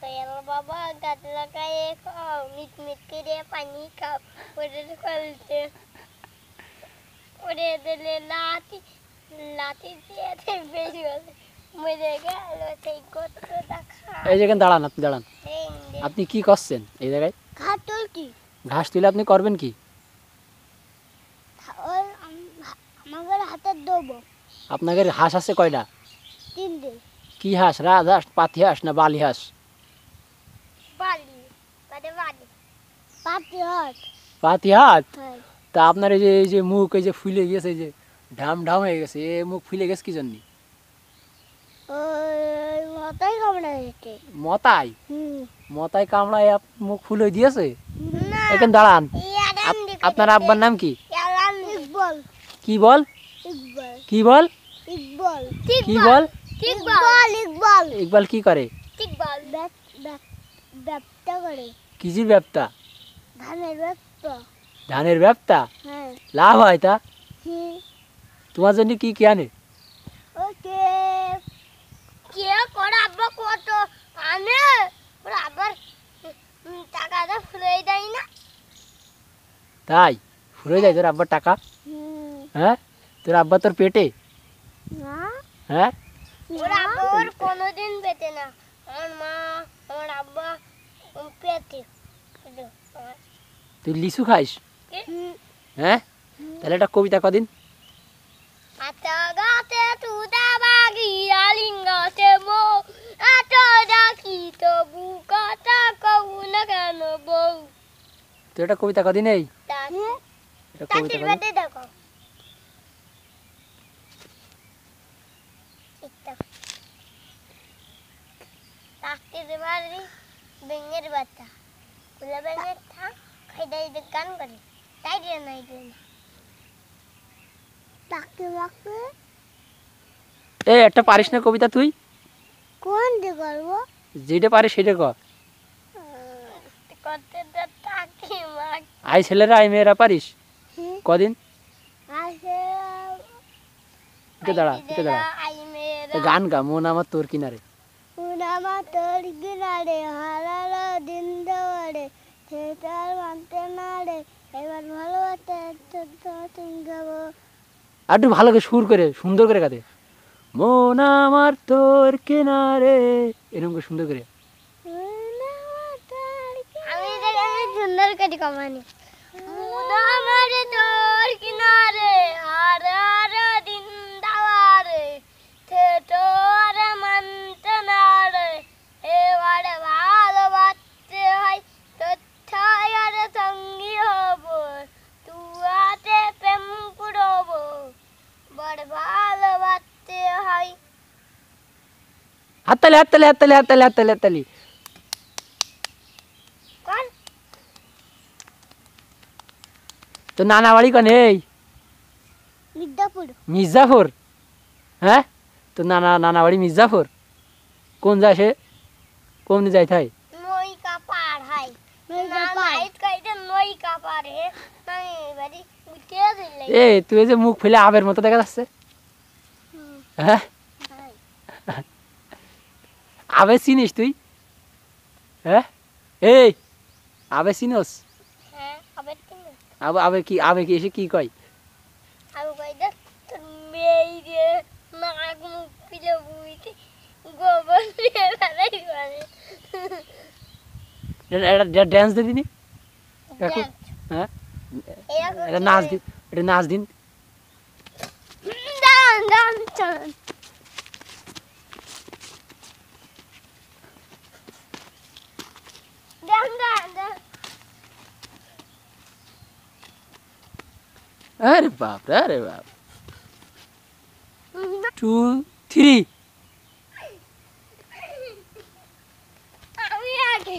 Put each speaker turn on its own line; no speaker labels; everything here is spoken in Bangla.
Kayak baba gadla kayak mit kiri pani kap udah kalte udah dele lati দিয়ে বেশি আছে মরে গেল সেই কত দেখা
এই যেখানে দাঁড়ান, আপনি দাঁড়ান। আপনি কি করছেন এই জায়গায়?
ঘাস তুলছি।
ঘাস তুলে আপনি করবেন কি?
আমাদের হাতে দেবো।
আপনাদের হাঁস আছে কয়টা?
3টে।
কি হাঁস? রাজহাঁস, পাতি হাঁস না বালি হাঁস?
বালি পাতি হাঁস।
পাতি হাঁস? তা আপনার এই যে মুখ এই যে ফুলে গেছে, এই যে ঢাম হয়ে গেছে, এই মুখ ফুলে গেছে কি জন্য?
মতাই কামড়াইছে।
মতাই? মতাই কামড়ায় মুখ ফুলে দিয়েছে? এখানে দাঁড়ান। আপনার আব্বার নাম কি?
ইকবাল।
কি বল?
ইকবাল।
কি বল?
ইকবাল।
কি বল?
ইকবাল।
ইকবাল কি করে?
ইকবাল ব্যবসা করে।
কিসের ব্যবসা?
ধানের ব্যবসা।
ধানের ব্যবসা?
হ্যাঁ।
লাভ হয় তা? তোমার জন্য কি কি আনে?
ওকে কে করে আব্বা কত আনে, ওর আবার টাকাটা ফুরাই দেয় না।
তাই ফুরে যায় তোর আব্বার টাকা? হ্যাঁ, তোর আব্বা তোর পেটে?
না।
হ্যাঁ,
ওর আব্বা ওর কোনোদিন পেটে না, আমার মা আমার আব্বা পেটে।
তুই লিচু খাইস? হ্যাঁ, তাহলে একটা কবিতা কদিন।
আটা গাছে তুদা বাগি আলিঙ্গাতে বউ, আটা ডাকি তবু কথা কও না কেন বউ।
তুই একটা কবিতা কদিন। এই একটা কবিতা
তাদের
কদিন।
বেদে দেখো তাকে বাড়ি বেঙ্গের বাচ্চা কুলা বেঙ্গের থা খাইদাই গান করে তাই দিয়ে নাই দিয়ে তাকে বাকে।
এই একটা পারিস না কবিতা তুই?
কোন দিয়ে করবো?
যেটা পারিস সেটা কর।
করতে তো তাকে মাক
আই ছেলেরা আই মেয়েরা পারিস কদিন?
আসে
এটা দাঁড়া, এটা দাঁড়া,
আই মেয়েরা
গান গা। মন আমার তোর কিনারে।
উনামা তোর কিনারে হারালো দিন দেওয়ারে সেটার মানতে না রে এবার ভালোবাসতে গাবো।
আর একটু ভালো করে সুর করে সুন্দর করে গাতে। মন আমার তোর কিনারে, এরকম করে সুন্দর করে।
আমি দেখে সুন্দর করে কমানি। মন আমার তোর কিনারে হারালো দিন দেওয়ারে সেটার মানতে না রে এবারে ভালোবাসতে হয় তোর আর সঙ্গী হব তুয়াতে প্রেম করব বড় ভালোবাসতে হয়।
হাততালি হাততালি হাততালি হাততালি হাততালি হাততালি।
কোন
তো নানা বাড়ি কনে? এই
মির্জাপুর।
মির্জাপুর? হ্যাঁ, তো নানা বাড়ি মির্জাপুর। কোন যায় সে? কোন যাই থাই?
নই কাপার হাই না নাইট কাইতে নই কাপার হে নাই বাড়ি উঠে দিলে।
এ তুই যে মুখ ফেলে আবের মতো দেখা যাচ্ছে। হ্যাঁ, আবে চিনিস তুই? হ্যাঁ, এই আবে চিনস?
হ্যাঁ আবে তুমি
আবে কি এসে কি কয়?
আবে কই দে তোর মেই রে নাক মুখ পিলে বুইতে গোবর দিয়ে ফেলাই করে।
এটা ড্যান্স দে দিনি। হ্যাঁ, এটা নাচ দিন, এটা নাচ দিন।
ডান ডান চল ডান ডান ডান।
আরে বাপ রে, আরে বাপ। 2 3
আমি আগে